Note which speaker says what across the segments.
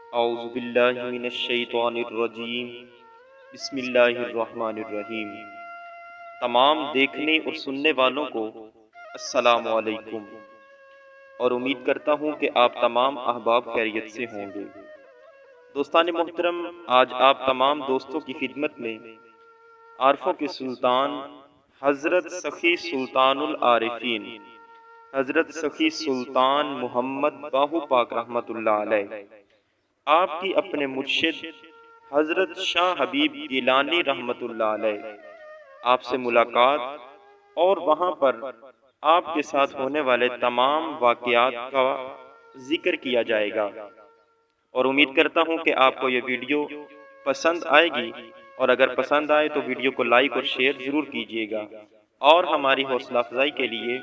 Speaker 1: اعوذ باللہ من الشیطان الرجیم، بسم اللہ الرحمن الرحیم۔ تمام دیکھنے اور سننے والوں کو السلام علیکم، اور امید کرتا ہوں کہ آپ تمام احباب خیریت سے ہوں گے۔ دوستان محترم، آج آپ تمام دوستوں کی خدمت میں عارفوں کے سلطان حضرت سخی سلطان العارفین حضرت سخی سلطان محمد باہو پاک رحمۃ اللہ علیہ، آپ کی اپنے مرشد حضرت شاہ حبیب گیلانی رحمۃ اللہ علیہ، آپ سے ملاقات اور وہاں پر آپ کے ساتھ ہونے والے تمام واقعات کا ذکر کیا جائے گا، اور امید کرتا ہوں کہ آپ کو یہ ویڈیو پسند آئے گی، اور اگر پسند آئے تو ویڈیو کو لائک اور شیئر ضرور کیجیے گا، اور ہماری حوصلہ افزائی کے لیے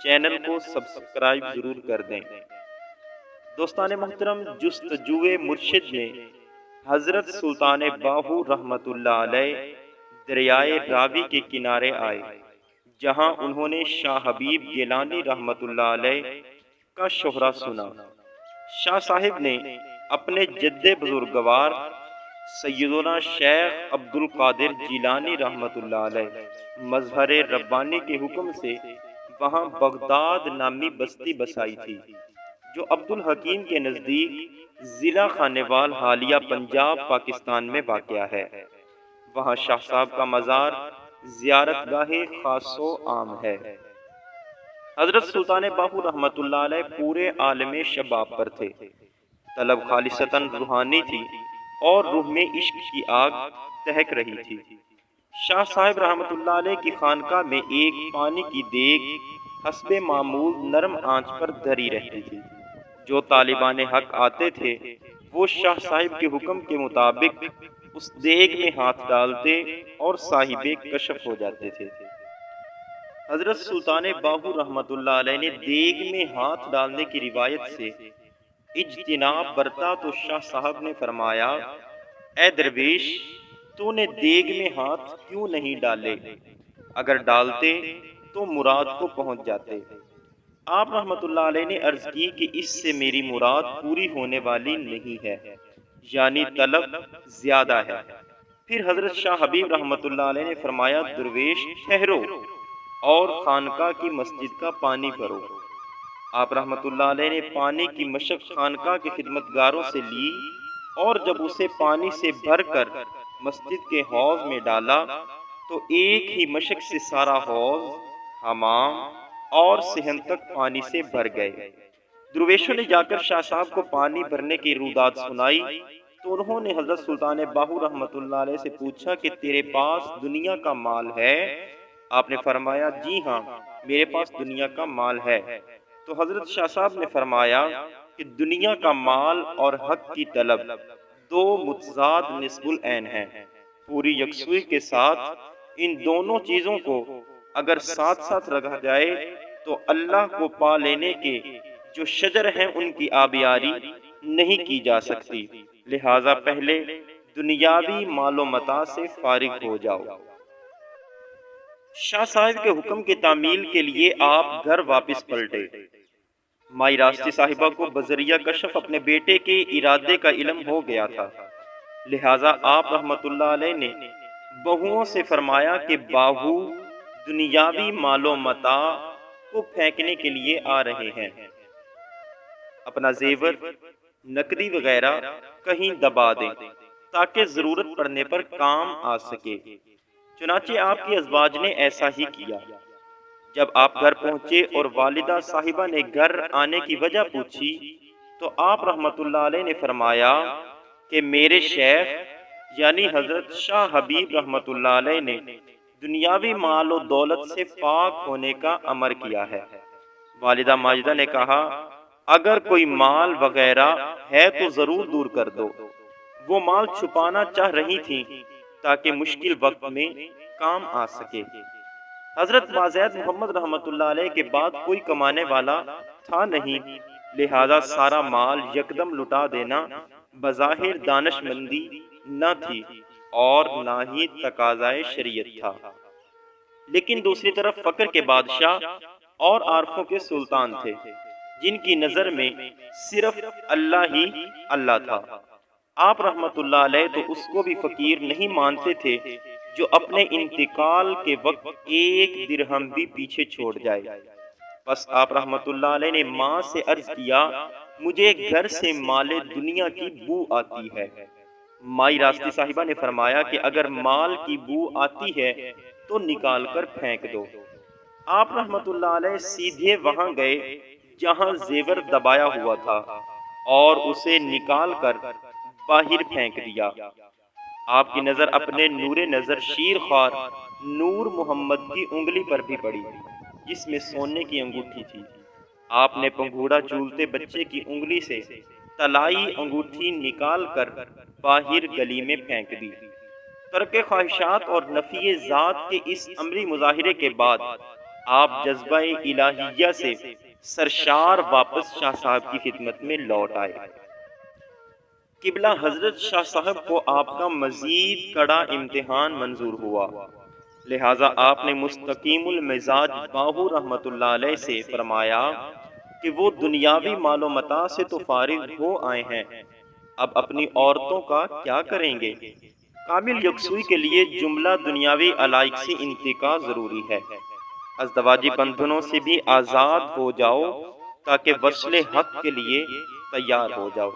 Speaker 1: چینل کو سبسکرائب ضرور کر دیں۔ دوستان محترم، جستجوئے مرشد میں حضرت سلطان باہو رحمت اللہ علیہ دریائے راوی کے کنارے آئے، جہاں انہوں نے شاہ حبیب گیلانی رحمت اللہ علیہ کا شہرہ سنا۔ شاہ صاحب نے اپنے جد بزرگوار سیدنا شیخ عبد القادر جیلانی رحمت اللہ علیہ مظہر ربانی کے حکم سے وہاں بغداد نامی بستی بسائی تھی، جو عبد الحکیم کے نزدیک ضلع خانیوال حالیہ پنجاب پاکستان میں واقع ہے۔ وہاں شاہ صاحب کا مزار زیارت گاہ خاص و عام ہے۔ حضرت سلطان باہو رحمت اللہ علیہ پورے عالم شباب پر تھے۔ طلب خالصتاً روحانی تھی اور روح میں عشق کی آگ دہک رہی تھی۔ شاہ صاحب رحمت اللہ علیہ کی خانقاہ میں ایک پانی کی دیگ حسب معمول نرم آنچ پر دھری رہتی تھی۔ جو طالبان حق آتے تھے وہ شاہ صاحب کے حکم کے مطابق اس دیگ میں ہاتھ ڈالتے اور صاحب کشف ہو جاتے تھے۔ حضرت سلطان باہو رحمت اللہ علیہ نے دیگ میں ہاتھ ڈالنے کی روایت سے اجتناب برتا تو شاہ صاحب نے فرمایا، اے درویش، تو نے دیگ میں ہاتھ کیوں نہیں ڈالے؟ اگر ڈالتے تو مراد کو پہنچ جاتے۔ آپ رحمت اللہ علیہ نے عرض کی کہ اس سے میری مراد پوری ہونے والی نہیں ہے، یعنی طلب زیادہ ہے۔ پھر حضرت شاہ حبیب رحمت اللہ علیہ نے فرمایا، درویش ٹھہرو اور خانقاہ کی مسجد کا پانی بھرو۔ آپ رحمت اللہ علیہ نے پانی کی مشق خانقاہ کے خدمتگاروں سے لی، اور جب اسے پانی سے بھر کر مسجد کے حوض میں ڈالا تو ایک ہی مشق سے سارا حوض، حمام اور صحن تک پانی سے بھر گئے۔ درویشوں نے جا کر شاہ صاحب کو پانی بھرنے کی روداد سنائی تو انہوں نے حضرت سلطان باہو رحمت اللہ علیہ سے پوچھا کہ تیرے پاس دنیا کا مال ہے؟ آپ نے فرمایا، جی ہاں، میرے پاس دنیا کا مال ہے۔ تو حضرت شاہ صاحب نے فرمایا کہ دنیا کا مال اور حق کی طلب دو متضاد نسب العین ہیں۔ پوری یکسوئی کے ساتھ ان دونوں چیزوں کو اگر ساتھ ساتھ رکھا جائے تو اللہ کو پا لینے کے جو شجر ہیں ان کی آبیاری نہیں کی جا سکتی، لہٰذا پہلے دنیاوی مال و متاع سے فارغ ہو جاؤ۔ شاہ صاحب کے حکم کی تعمیل کے لیے آپ گھر واپس پلٹے۔ مائی راستی صاحبہ کو بذریعہ کشف اپنے بیٹے کے ارادے کا علم ہو گیا تھا، لہٰذا آپ رحمت اللہ علیہ نے بہوؤں سے فرمایا کہ باہو دنیاوی مال و متاع کو پھینکنے کے لیے آ رہے ہیں، اپنا زیور نقدی وغیرہ کہیں دبا دیں تاکہ ضرورت پڑنے پر کام آ سکے۔ چنانچہ آپ کی ازواج نے ایسا ہی کیا۔ جب آپ گھر پہنچے اور والدہ صاحبہ نے گھر آنے کی وجہ پوچھی تو آپ رحمت اللہ علیہ نے فرمایا کہ میرے شیخ یعنی حضرت شاہ حبیب رحمت اللہ علیہ نے دنیاوی مال و دولت سے پاک ہونے کا امر کیا ہے۔ والدہ ماجدہ نے کہا، اگر کوئی مال وغیرہ ہے تو ضرور دور کر دو۔ وہ مال چھپانا چاہ رہی تھیں تاکہ مشکل وقت میں کام آ سکے۔ حضرت مازید محمد رحمت اللہ علیہ کے بعد کوئی کمانے والا تھا نہیں، لہذا سارا مال یکدم لٹا دینا بظاہر دانش مندی نہ تھی اور نہ ہی تقاضائے شریعت تھا، لیکن دوسری طرف فقر کے بادشاہ اور عارفوں کے سلطان تھے، جن کی نظر میں صرف اللہ ہی اللہ تھا۔ آپ رحمت اللہ علیہ تو اس کو بھی فقیر نہیں مانتے تھے جو اپنے انتقال کے وقت ایک درہم بھی پیچھے چھوڑ جائے۔ بس آپ رحمت اللہ علیہ نے ماں سے عرض کیا، مجھے گھر سے مال دنیا کی بو آتی ہے۔ مائی راستی صاحبہ نے فرمایا کہ اگر مال کی بو آتی ہے تو نکال کر پھینک دو۔ آپ رحمت اللہ علیہ سیدھے وہاں گئے جہاں زیور دبایا ہوا تھا اور اسے نکال کر باہر پھینک دیا۔ آپ کی نظر اپنے نور نظر شیر خوار نور محمد کی انگلی پر بھی پڑی جس میں سونے کی انگوٹھی تھی۔ آپ نے پنگھوڑا جھولتے بچے کی انگلی سے طلائی انگوٹھی نکال کر باہر گلی میں پھینک دی۔ ترک خواہشات اور نفی ذات کے اس عملی مظاہرے کے بعد آپ جذبہ الہیہ سے سرشار واپس شاہ صاحب کی خدمت میں لوٹ آئے۔ قبلہ حضرت شاہ صاحب کو آپ کا مزید کڑا امتحان منظور ہوا، لہٰذا آپ نے مستقیم المزاج باہو رحمت اللہ علیہ سے فرمایا کہ وہ دنیاوی مال و متاع سے تو فارغ ہو آئے ہیں، اب اپنی عورتوں کا کیا کریں گے؟ کامل یکسوئی کے لیے جملہ دنیاوی علائق سے انتقاء ضروری ہے۔ ازدواجی بندھنوں سے بھی آزاد ہو جاؤ تاکہ وصل حق کے لیے تیار ہو جاؤ۔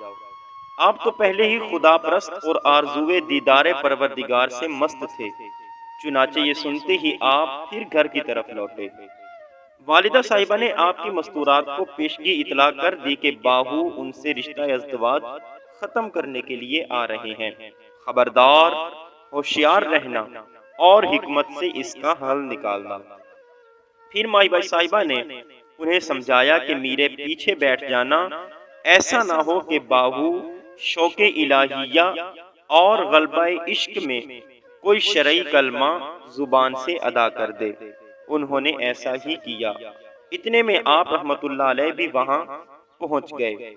Speaker 1: آپ تو پہلے ہی خدا پرست اور آرزوئے دیدار پروردگار سے مست تھے، چنانچہ یہ سنتے ہی آپ پھر گھر کی طرف لوٹے۔ والدہ صاحبہ نے آپ کی مستورات کو پیشگی اطلاع کر دی کہ باہو ان سے رشتہ ازدواج ختم کرنے کے لیے آ رہے ہیں، خبردار، ہوشیار رہنا اور حکمت سے اس کا حل نکالنا۔ پھر مائی بائی صاحبہ نے انہیں سمجھایا کہ میرے پیچھے بیٹھ جانا، ایسا نہ ہو کہ باہو شوق الہیہ اور غلبہ عشق میں کوئی شرعی کلمہ زبان سے ادا کر دے۔ انہوں نے ایسا ہی کیا۔ اتنے میں آپ رحمت اللہ علیہ بھی وہاں پہنچ گئے۔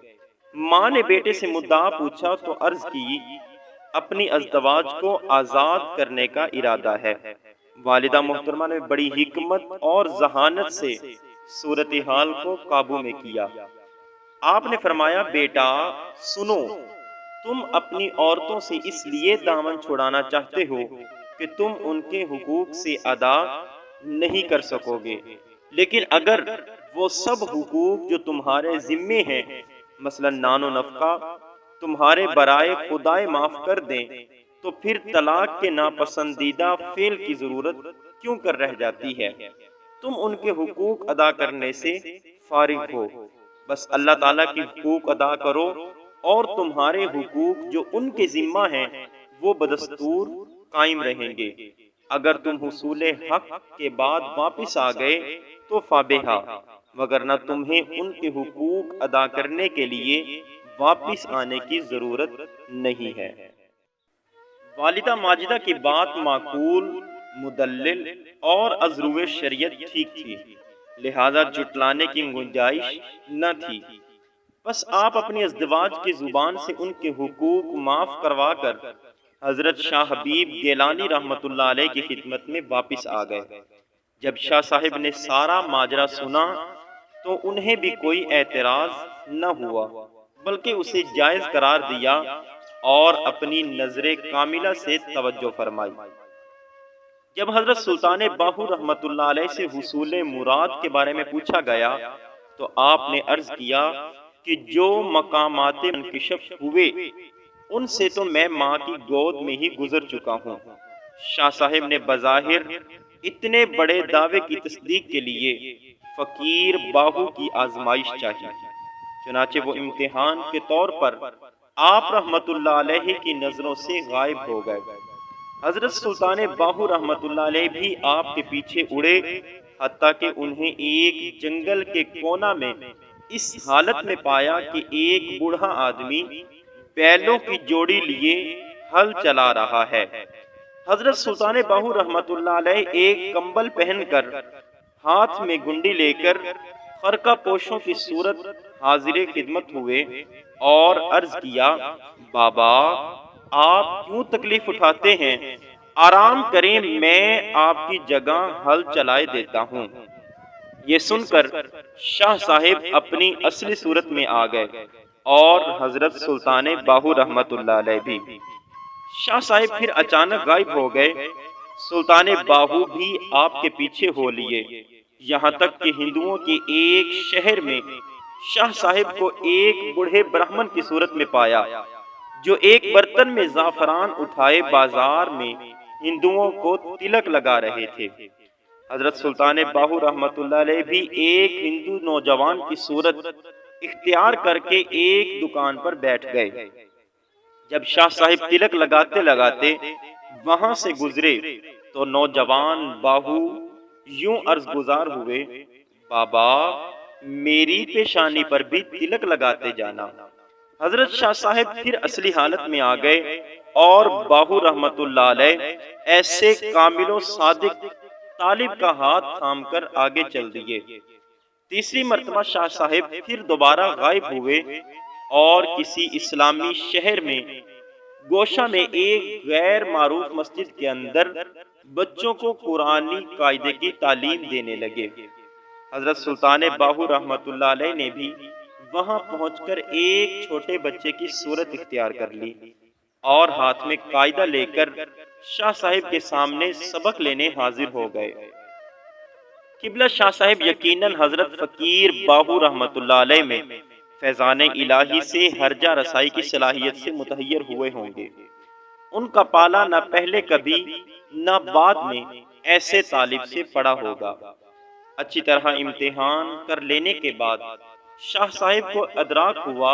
Speaker 1: ماں نے بیٹے سے مدعا پوچھا تو عرض کی، اپنی ازدواج کو آزاد کرنے کا ارادہ ہے۔ والدہ محترمہ نے بڑی حکمت اور ذہانت سے صورتحال کو قابو میں کیا۔ آپ نے فرمایا، بیٹا سنو، تم اپنی عورتوں سے اس لیے دامن چھڑانا چاہتے ہو کہ تم ان کے حقوق سے ادا نہیں کر سکو گے، لیکن اگر وہ سب حقوق جو تمہارے ذمے ہیں، مثلا نان و نفقہ، تمہارے برائے خدائے معاف کر دیں تو پھر طلاق کے ناپسندیدہ فعل کی ضرورت کیوں کر رہ جاتی ہے؟ تم ان کے حقوق ادا کرنے سے فارغ ہو، بس اللہ تعالیٰ کی حقوق ادا کرو اور تمہارے حقوق جو ان کے ذمہ ہیں وہ بدستور قائم رہیں گے۔ اگر تم حصول حق کے بعد واپس آ گئے تو فابہا، وگرنہ تمہیں ان کے حقوق ادا کرنے کے لیے واپس آنے کی ضرورت نہیں ہے۔ والدہ ماجدہ کی بات معقول، مدلل اور از روئے شریعت ٹھیک تھی، لہذا جھٹلانے کی گنجائش نہ تھی۔ بس آپ اپنی ازدواج کی زبان سے ان کے حقوق معاف کروا کر حضرت شاہ حبیب گیلانی رحمت اللہ علیہ کی خدمت میں واپس آ گئے۔ جب شاہ صاحب نے سارا ماجرا سنا تو انہیں بھی کوئی اعتراض نہ ہوا، بلکہ اسے جائز قرار دیا اور اپنی نظر کاملہ سے توجہ فرمائی۔ جب حضرت سلطان باہو رحمت اللہ علیہ سے حصول مراد کے بارے میں پوچھا گیا تو آپ نے عرض کیا کہ جو مقامات انکشف ہوئے ان سے تو میں ماں کی گود میں ہی گزر چکا ہوں۔ شاہ صاحب نے بظاہر اتنے بڑے دعوے کی تصدیق کے لیے فقیر باہو کی آزمائش چاہیے، چنانچہ وہ امتحان کے طور پر آپ رحمت اللہ علیہ کی نظروں سے غائب ہو گئے۔ حضرت سلطان باہو رحمت اللہ علیہ بھی آپ کے پیچھے اڑے، حتیٰ کہ انہیں ایک جنگل کے کونا میں اس حالت میں پایا کہ ایک بوڑھا آدمی بیلوں کی جوڑی لیے ہل چلا رہا ہے۔ حضرت سلطان باہو رحمت اللہ علیہ ایک کمبل پہن کر، ہاتھ میں گنڈی لے کر خرقہ پوشوں کی صورت حاضر خدمت ہوئے اور عرض کیا، بابا آپ کیوں تکلیف اٹھاتے ہیں؟ آرام کریں، میں آپ کی جگہ ہل چلائے دیتا ہوں۔ یہ سن کر شاہ صاحب اپنی اصلی صورت میں آ گئے اور حضرت سلطان باہو رحمت اللہ علیہ بھی۔ شاہ صاحب پھر اچانک غائب ہو گئے۔ سلطان باہو بھی آپ کے پیچھے ہو لیے، یہاں تک کہ ہندوؤں کے ایک شہر میں شاہ صاحب کو ایک بوڑھے برہمن کی صورت میں پایا، جو ایک برتن میں زعفران اٹھائے بازار میں ہندوؤں کو تلک لگا رہے تھے۔ حضرت سلطان باہو رحمت اللہ علیہ بھی ایک ہندو نوجوان کی صورت اختیار کر کے ایک دکان پر بیٹھ گئے۔ جب شاہ صاحب تلک لگاتے لگاتے وہاں سے گزرے تو نوجوان باہو یوں عرض گزار ہوئے، بابا میری پیشانی پر بھی تلک لگاتے جانا۔ حضرت شاہ صاحب پھر اصلی حالت میں آ گئے اور باہو رحمت اللہ علیہ ایسے کامل و صادق طالب کا ہاتھ تھام کر آگے چل دیے۔ تیسری مرتبہ شاہ صاحب پھر دوبارہ غائب ہوئے اور کسی اسلامی شہر میں گوشہ میں ایک غیر معروف مسجد کے اندر بچوں کو قرآنی قاعدے کی تعلیم دینے لگے۔ حضرت سلطان باہو رحمت اللہ علیہ نے بھی وہاں پہنچ کر ایک چھوٹے بچے کی صورت اختیار کر لی اور ہاتھ میں قاعدہ لے کر شاہ صاحب کے سامنے سبق لینے حاضر ہو گئے۔ قبلہ شاہ صاحب یقیناً حضرت فقیر باہو رحمت اللہ علیہ میں فیضان الہی سے ہرجہ رسائی کی صلاحیت سے متحیر ہوئے ہوں گے۔ ان کا پالا نہ پہلے کبھی نہ بعد میں ایسے طالب سے پڑا ہوگا۔ اچھی طرح امتحان کر لینے کے بعد شاہ صاحب کو ادراک ہوا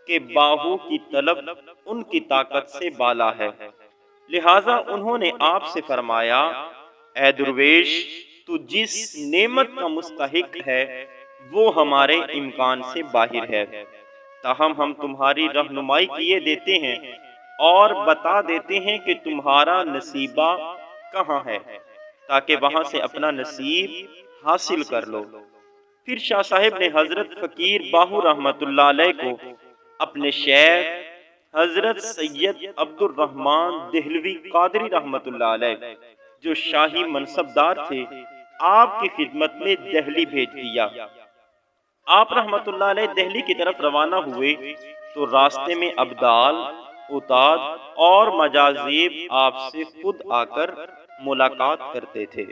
Speaker 1: کہ باہو کی طلب ان کی طاقت سے بالا ہے، لہٰذا انہوں نے آپ سے فرمایا، اے درویش، تو جس نعمت کا مستحق ہے وہ ہمارے امکان سے باہر ہے، تاہم ہم تمہاری رہنمائی کیے دیتے ہیں اور بتا دیتے ہیں کہ تمہارا نصیبہ کہاں ہے، تاکہ وہاں سے اپنا نصیب حاصل کر لو۔ پھر شاہ صاحب نے حضرت فقیر باہو رحمت اللہ علیہ کو اپنے شیخ حضرت سید عبد الرحمن دہلوی قادری رحمت اللہ علیہ، جو شاہی منصبدار تھے، آپ کی خدمت میں دہلی بھیج دیا۔ آپ رحمت اللہ علیہ دہلی کی طرف روانہ ہوئے تو راستے میں ابدال، اتاد اور مجاذیب آپ سے خود آ کر ملاقات کرتے تھے۔